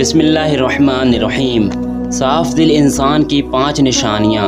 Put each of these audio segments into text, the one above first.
بسم اللہ الرحمن الرحیم۔ صاف دل انسان کی 5 نشانیاں۔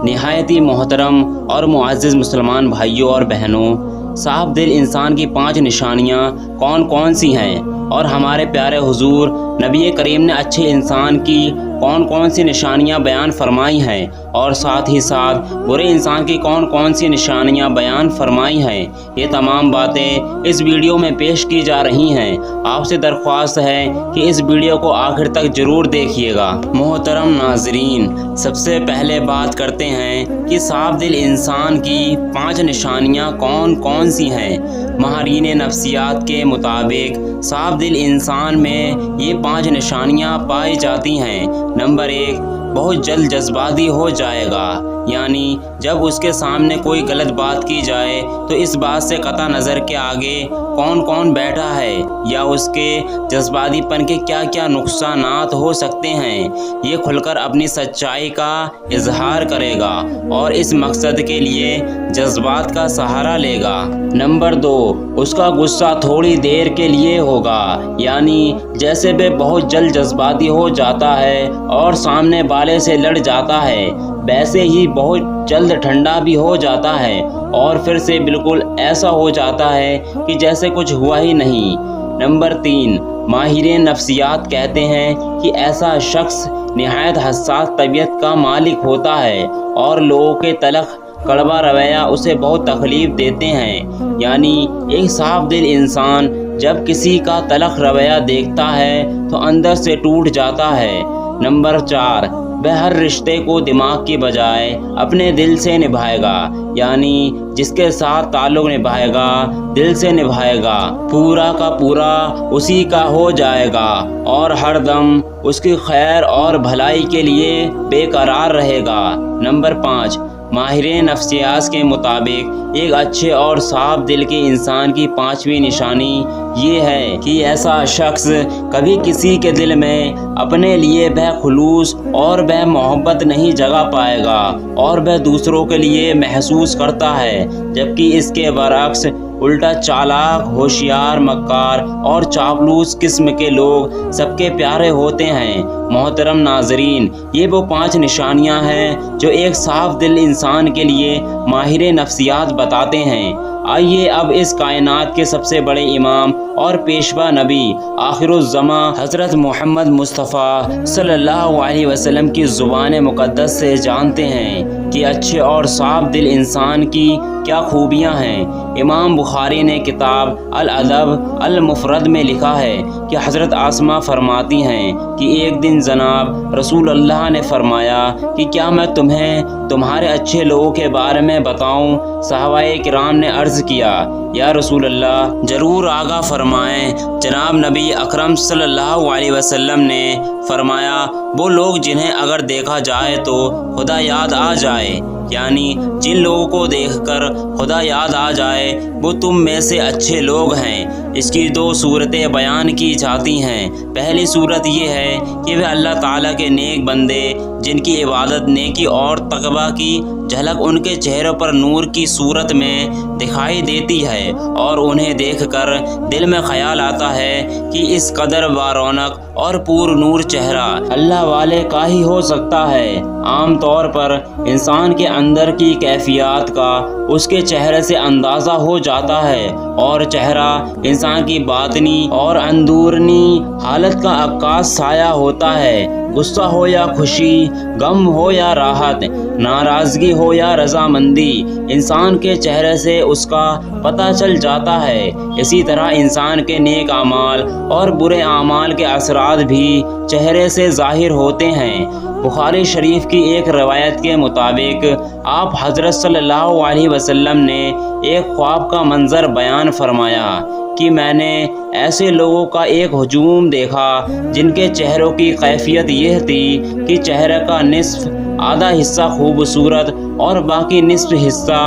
نہایت ہی محترم اور معزز مسلمان بھائیوں اور بہنوں، صاف دل انسان کی 5 نشانیاں کون کون سی ہیں اور ہمارے پیارے حضور نبی کریم نے اچھے انسان کی کون کون سی نشانیاں بیان فرمائی ہیں اور ساتھ ہی ساتھ برے انسان کی کون کون سی نشانیاں بیان فرمائی ہیں، یہ تمام باتیں اس ویڈیو میں پیش کی جا رہی ہیں۔ آپ سے درخواست ہے کہ اس ویڈیو کو آخر تک ضرور دیکھیے گا۔ محترم ناظرین، سب سے پہلے بات کرتے ہیں کہ صاف دل انسان کی 5 نشانیاں کون کون سی ہیں۔ ماہرین نفسیات کے مطابق صاف دل انسان میں یہ 5 نشانیاں پائی جاتی ہیں۔ نمبر 1، بہت جلد جذباتی ہو جائے گا، یعنی جب اس کے سامنے کوئی غلط بات کی جائے تو اس بات سے قطع نظر کے آگے کون کون بیٹھا ہے یا اس کے جذباتی پن کے کیا کیا نقصانات ہو سکتے ہیں، یہ کھل کر اپنی سچائی کا اظہار کرے گا اور اس مقصد کے لیے جذبات کا سہارا لے گا۔ نمبر 2، اس کا غصہ تھوڑی دیر کے لیے ہوگا، یعنی جیسے وہ بہت جلد جذباتی ہو جاتا ہے اور سامنے والے سے لڑ جاتا ہے، ویسے ہی بہت جلد ٹھنڈا بھی ہو جاتا ہے اور پھر سے بالکل ایسا ہو جاتا ہے کہ جیسے کچھ ہوا ہی نہیں۔ نمبر 3، ماہرین نفسیات کہتے ہیں کہ ایسا شخص نہایت حساس طبیعت کا مالک ہوتا ہے اور لوگوں کے تلخ کڑوا رویہ اسے بہت تکلیف دیتے ہیں، یعنی ایک صاف دل انسان جب کسی کا تلخ رویہ دیکھتا ہے تو اندر سے ٹوٹ جاتا ہے۔ نمبر 4، وہ ہر رشتے کو دماغ کی بجائے اپنے دل سے نبھائے گا، یعنی جس کے ساتھ تعلق نبھائے گا دل سے نبھائے گا، پورا کا پورا اسی کا ہو جائے گا اور ہر دم اس کی خیر اور بھلائی کے لیے بے قرار رہے گا۔ نمبر 5، ماہرین نفسیات کے مطابق ایک اچھے اور صاف دل کے انسان کی 5ویں نشانی یہ ہے کہ ایسا شخص کبھی کسی کے دل میں اپنے لیے بے خلوص اور بے محبت نہیں جگہ پائے گا اور وہ دوسروں کے لیے محسوس کرتا ہے، جبکہ اس کے برعکس الٹا چالاک، ہوشیار، مکار اور چاپلوس قسم کے لوگ سب کے پیارے ہوتے ہیں۔ محترم ناظرین، یہ وہ 5 نشانیاں ہیں جو ایک صاف دل انسان کے لیے ماہر نفسیات بتاتے ہیں۔ آئیے اب اس کائنات کے سب سے بڑے امام اور پیشوا نبی آخر الزماں حضرت محمد مصطفیٰ صلی اللہ علیہ وسلم کی زبان مقدس سے جانتے ہیں کہ اچھے اور صاف دل انسان کی کیا خوبیاں ہیں۔ امام بخاری نے کتاب الادب المفرد میں لکھا ہے کہ حضرت آسمہ فرماتی ہیں کہ ایک دن جناب رسول اللہ نے فرمایا کہ کیا میں تمہیں تمہارے اچھے لوگوں کے بارے میں بتاؤں؟ صحابہ کرام نے عرض کیا، یا رسول اللہ ضرور آگاہ فرمائیں۔ جناب نبی اکرم صلی اللہ علیہ وسلم نے فرمایا، وہ لوگ جنہیں اگر دیکھا جائے تو خدا یاد آ جائے، یعنی جن لوگوں کو دیکھ کر خدا یاد آ جائے وہ تم میں سے اچھے لوگ ہیں۔ اس کی 2 صورتیں بیان کی جاتی ہیں۔ پہلی صورت یہ ہے کہ وہ اللہ تعالیٰ کے نیک بندے جن کی عبادت، نیکی اور تقویٰ کی جھلک ان کے چہروں پر نور کی صورت میں دکھائی دیتی ہے اور انہیں دیکھ کر دل میں خیال آتا ہے کہ اس قدر بارونق اور پور نور چہرہ اللہ والے کا ہی ہو سکتا ہے۔ عام طور پر انسان کے اندر کی کیفیات کا اس کے چہرے سے اندازہ ہو جاتا ہے اور چہرہ انسان کی باطنی اور اندرونی حالت کا عکاس سایہ ہوتا ہے۔ غصہ ہو یا خوشی، غم ہو یا راحت، ناراضگی ہو یا رضامندی، انسان کے چہرے سے اس کا پتہ چل جاتا ہے۔ اسی طرح انسان کے نیک اعمال اور برے اعمال کے اثرات بھی چہرے سے ظاہر ہوتے ہیں۔ بخاری شریف کی ایک روایت کے مطابق آپ حضرت صلی اللہ علیہ وسلم نے ایک خواب کا منظر بیان فرمایا کہ میں نے ایسے لوگوں کا ایک ہجوم دیکھا جن کے چہروں کی کیفیت یہ تھی کہ چہرے کا نصف آدھا حصہ خوبصورت اور باقی نصف حصہ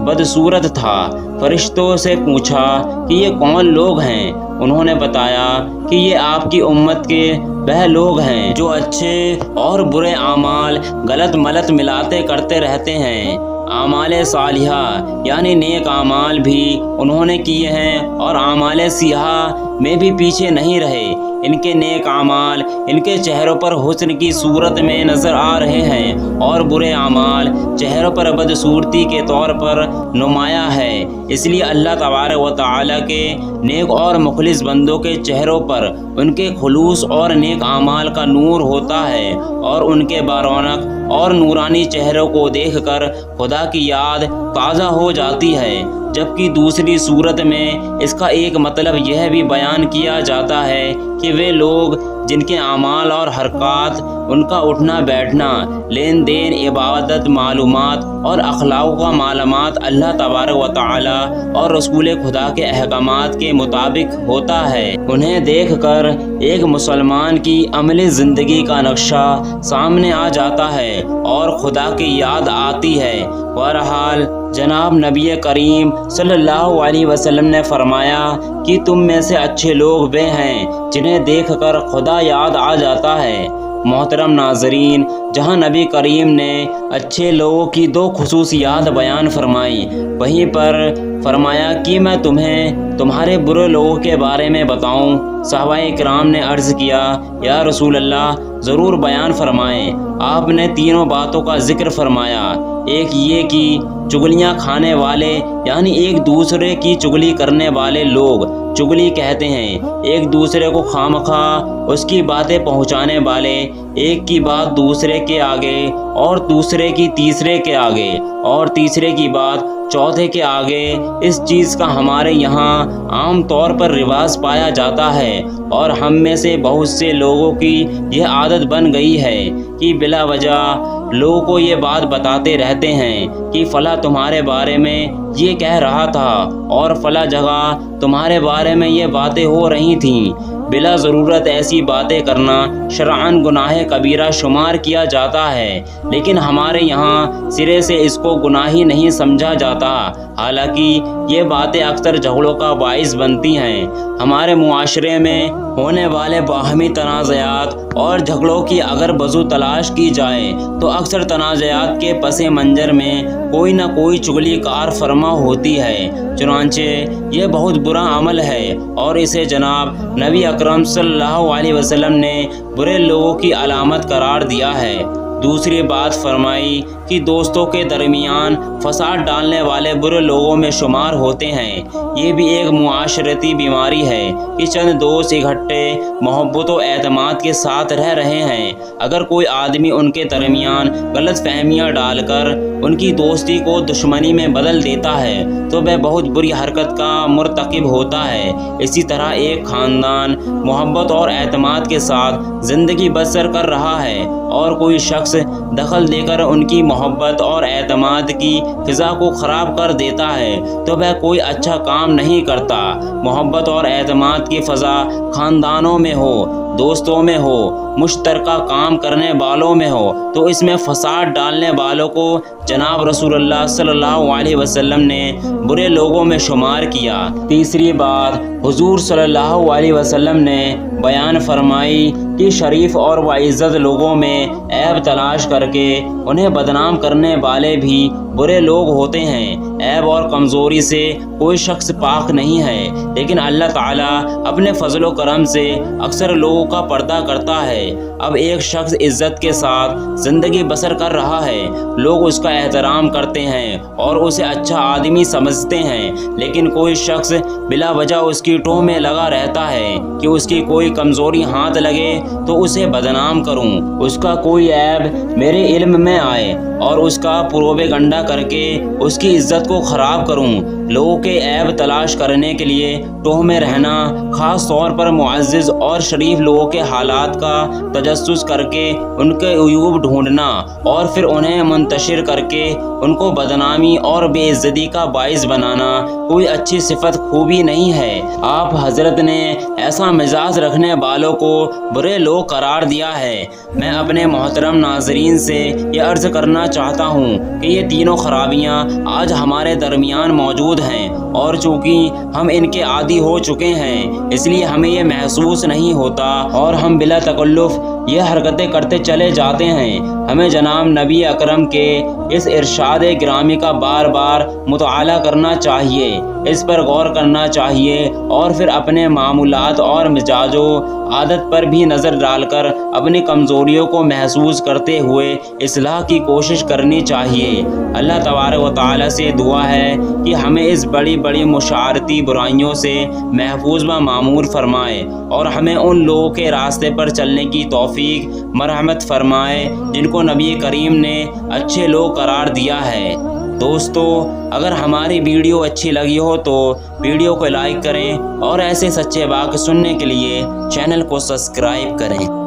بدصورت تھا۔ فرشتوں سے پوچھا کہ یہ کون لوگ ہیں؟ انہوں نے بتایا کہ یہ آپ کی امت کے وہ لوگ ہیں جو اچھے اور برے اعمال غلط ملت ملاتے کرتے رہتے ہیں۔ اعمال صالحہ یعنی نیک اعمال بھی انہوں نے کیے ہیں اور اعمال سیاہ میں بھی پیچھے نہیں رہے۔ ان کے نیک اعمال ان کے چہروں پر حسن کی صورت میں نظر آ رہے ہیں اور برے اعمال چہروں پر بدصورتی کے طور پر نمایاں ہے۔ اس لیے اللہ تبارک و تعالیٰ کے نیک اور مخلص بندوں کے چہروں پر ان کے خلوص اور نیک اعمال کا نور ہوتا ہے، اور ان کے بارونق اور نورانی چہروں کو دیکھ کر خدا کی یاد تازہ ہو جاتی ہے۔ جبکہ دوسری صورت میں اس کا ایک مطلب یہ بھی بیان کیا جاتا ہے کہ وہ لوگ جن کے اعمال اور حرکات، ان کا اٹھنا بیٹھنا، لین دین، عبادت، معلومات اور اخلاق کا معلومات اللہ تبارک و تعالیٰ اور رسول خدا کے احکامات کے مطابق ہوتا ہے، انہیں دیکھ کر ایک مسلمان کی عملی زندگی کا نقشہ سامنے آ جاتا ہے اور خدا کی یاد آتی ہے۔ بہرحال جناب نبی کریم صلی اللہ علیہ وسلم نے فرمایا کہ تم میں سے اچھے لوگ وہ ہیں جنہیں دیکھ کر خدا یاد آ جاتا ہے۔ محترم ناظرین، جہاں نبی کریم نے اچھے لوگوں کی دو خصوصیات بیان فرمائی، وہیں پر فرمایا کہ میں تمہیں تمہارے برے لوگوں کے بارے میں بتاؤں۔ صحابہ کرام نے عرض کیا، یا رسول اللہ ضرور بیان فرمائیں۔ آپ نے تینوں باتوں کا ذکر فرمایا۔ ایک یہ کہ چگلیاں کھانے والے، یعنی ایک دوسرے کی چگلی کرنے والے لوگ چگلی کہتے ہیں، ایک دوسرے کو خامخواہ اس کی باتیں پہنچانے والے، ایک کی بات دوسرے کے آگے اور دوسرے کی تیسرے کے آگے اور تیسرے کی بات چوتھے کے آگے۔ اس چیز کا ہمارے یہاں عام طور پر رواج پایا جاتا ہے، اور ہم میں سے بہت سے لوگوں کی یہ عادت بن گئی ہے کہ بلا وجہ لوگوں کو یہ بات بتاتے رہتے ہیں کہ فلاں تمہارے بارے میں یہ کہہ رہا تھا اور فلاں جگہ تمہارے بارے میں یہ باتیں ہو رہی تھیں۔ بلا ضرورت ایسی باتیں کرنا شرعاً گناہ کبیرہ شمار کیا جاتا ہے، لیکن ہمارے یہاں سرے سے اس کو گناہی نہیں سمجھا جاتا، حالانکہ یہ باتیں اکثر جھگڑوں کا باعث بنتی ہیں۔ ہمارے معاشرے میں ہونے والے باہمی تنازعات اور جھگڑوں کی اگر وجہ تلاش کی جائے تو اکثر تنازعات کے پس منظر میں کوئی نہ کوئی چغلی کار فرما ہوتی ہے، چنانچہ یہ بہت برا عمل ہے اور اسے جناب نبی اکرم صلی اللہ علیہ وسلم نے برے لوگوں کی علامت قرار دیا ہے۔ دوسری بات فرمائی کہ دوستوں کے درمیان فساد ڈالنے والے برے لوگوں میں شمار ہوتے ہیں۔ یہ بھی ایک معاشرتی بیماری ہے کہ چند دوست اکٹھے محبت و اعتماد کے ساتھ رہ رہے ہیں، اگر کوئی آدمی ان کے درمیان غلط فہمیاں ڈال کر ان کی دوستی کو دشمنی میں بدل دیتا ہے تو وہ بہت بری حرکت کا مرتکب ہوتا ہے۔ اسی طرح ایک خاندان محبت اور اعتماد کے ساتھ زندگی بسر کر رہا ہے اور کوئی شخص دخل دے کر ان کی محبت اور اعتماد کی فضا کو خراب کر دیتا ہے تو وہ کوئی اچھا کام نہیں کرتا۔ محبت اور اعتماد کی فضا خاندانوں میں ہو، دوستوں میں ہو، مشترکہ کام کرنے والوں میں ہو تو اس میں فساد ڈالنے والوں کو جناب رسول اللہ صلی اللہ علیہ وسلم نے برے لوگوں میں شمار کیا۔ تیسری بات حضور صلی اللہ علیہ وسلم نے بیان فرمائی کہ شریف اور باعزت لوگوں میں عیب تلاش کر کے انہیں بدنام کرنے والے بھی برے لوگ ہوتے ہیں۔ عیب اور کمزوری سے کوئی شخص پاک نہیں ہے، لیکن اللہ تعالیٰ اپنے فضل و کرم سے اکثر لوگوں کا پردہ کرتا ہے۔ اب ایک شخص عزت کے ساتھ زندگی بسر کر رہا ہے، لوگ اس کا احترام کرتے ہیں اور اسے اچھا آدمی سمجھتے ہیں، لیکن کوئی شخص بلا وجہ اس کی ٹوہ میں لگا رہتا ہے کہ اس کی کوئی کمزوری ہاتھ لگے تو اسے بدنام کروں، اس کا کوئی عیب میرے علم میں آئے اور اس کا پروپیگنڈا کر کے اس کی عزت کو خراب کروں۔ لوگوں کے عیب تلاش کرنے کے لیے ٹوہ میں رہنا، خاص طور پر معزز اور شریف لوگوں کے حالات کا تجسس کر کے ان کے عیوب ڈھونڈنا اور پھر انہیں منتشر کر کے ان کو بدنامی اور بے عزتی کا باعث بنانا کوئی اچھی صفت خوبی نہیں ہے۔ آپ حضرت نے ایسا مزاج رکھنے والوں کو برے لوگ قرار دیا ہے۔ میں اپنے محترم ناظرین سے یہ عرض کرنا چاہتا ہوں کہ یہ تینوں خرابیاں آج ہمارے درمیان موجود ہیں، اور چونکہ ہم ان کے عادی ہو چکے ہیں اس لیے ہمیں یہ محسوس نہیں ہوتا اور ہم بلا تکلف یہ حرکتیں کرتے چلے جاتے ہیں۔ ہمیں جناب نبی اکرم کے اس ارشاد گرامی کا بار بار مطالعہ کرنا چاہیے، اس پر غور کرنا چاہیے اور پھر اپنے معمولات اور مزاج و عادت پر بھی نظر ڈال کر اپنی کمزوریوں کو محسوس کرتے ہوئے اصلاح کی کوشش کرنی چاہیے۔ اللہ تبارک و تعالی سے دعا ہے کہ ہمیں اس بڑی بڑی مشاعرتی برائیوں سے محفوظ و معمور فرمائے اور ہمیں ان لوگوں کے راستے پر چلنے کی توفیق مرحمت فرمائے جن کو نبی کریم نے اچھے لوگ قرار دیا ہے۔ دوستو، اگر ہماری ویڈیو اچھی لگی ہو تو ویڈیو کو لائک کریں اور ایسے سچے واقعے سننے کے لیے چینل کو سبسکرائب کریں۔